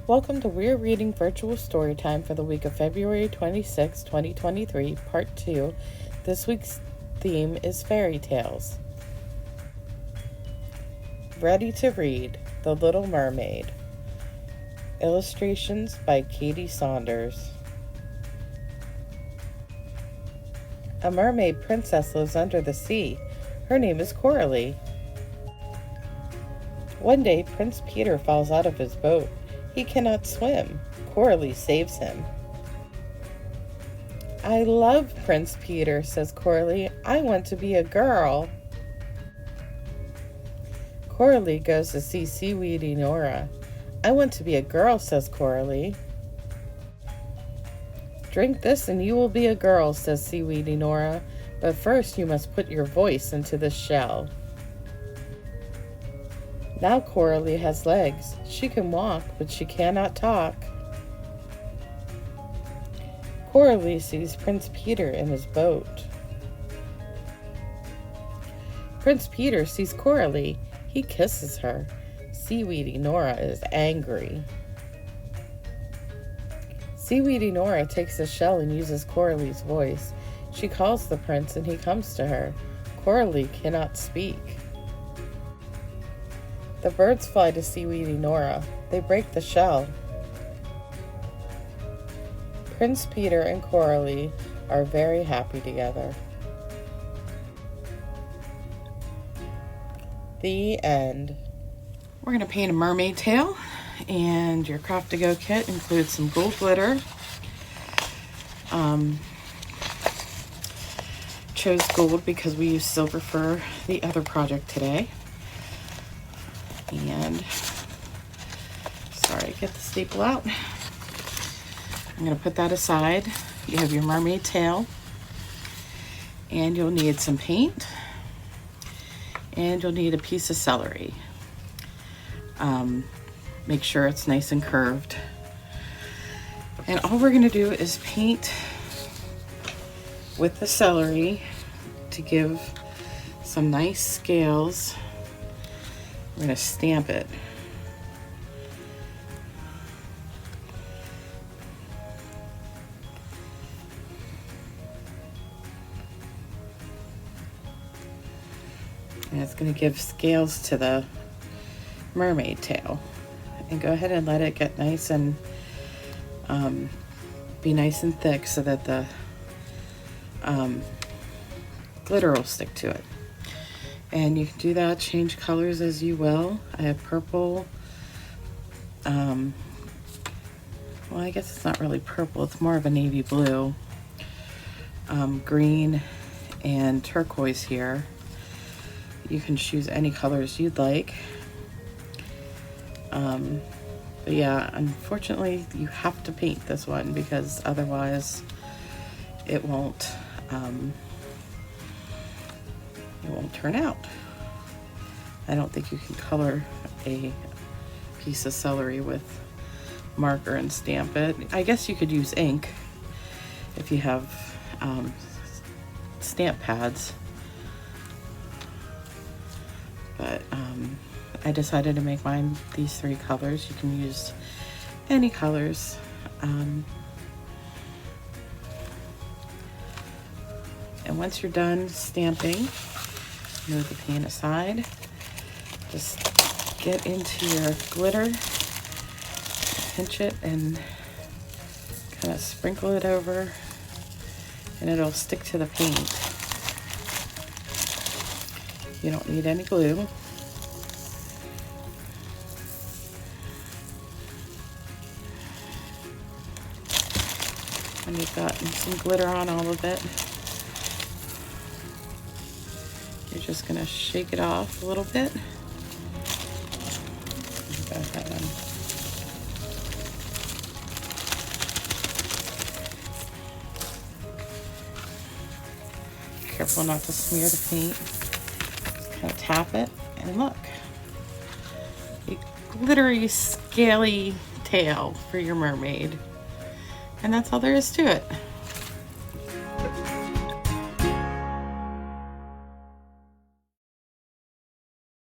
Welcome to Weir Reading Virtual Storytime for the week of February 26, 2023, Part 2. This week's theme is fairy tales. Ready to read, The Little Mermaid. Illustrations by Katie Saunders. A mermaid princess lives under the sea. Her name is Coralie. One day, Prince Peter falls out of his boat. He cannot swim. Coralie saves him. "I love Prince Peter," says Coralie. "I want to be a girl." Coralie goes to see Seaweedy Nora. "I want to be a girl," says Coralie. "Drink this and you will be a girl," says Seaweedy Nora. "But first you must put your voice into the shell." Now Coralie has legs. She can walk, but she cannot talk. Coralie sees Prince Peter in his boat. Prince Peter sees Coralie. He kisses her. Seaweedy Nora is angry. Seaweedy Nora takes the shell and uses Coralie's voice. She calls the prince and he comes to her. Coralie cannot speak. The birds fly to Seaweedy Nora. They break the shell. Prince Peter and Coralie are very happy together. The end. We're going to paint a mermaid tail, and your Craft to Go kit includes some gold glitter. Chose gold because we used silver for the other project today. And sorry, get the staple out. I'm going to put that aside. You have your mermaid tail, and you'll need some paint, and you'll need a piece of celery. Make sure it's nice and curved. And all we're going to do is paint with the celery to give some nice scales. We're going to stamp it. And it's going to give scales to the mermaid tail. And go ahead and let it get nice and be nice and thick so that the glitter will stick to it. And you can do that, change colors as you will. I have purple. Well, I guess it's not really purple. It's more of a navy blue. Green and turquoise here. You can choose any colors you'd like. But yeah, unfortunately, you have to paint this one because otherwise it won't turn out. I don't think you can color a piece of celery with marker and stamp it. I guess you could use ink if you have stamp pads. But I decided to make mine these three colors. You can use any colors. And once you're done stamping, move the paint aside. Just get into your glitter, pinch it, and kind of sprinkle it over, and it'll stick to the paint. You don't need any glue. And you've got some glitter on all of it. You're just going to shake it off a little bit. Go ahead and careful not to smear the paint. Just kind of tap it, and look. A glittery, scaly tail for your mermaid. And that's all there is to it.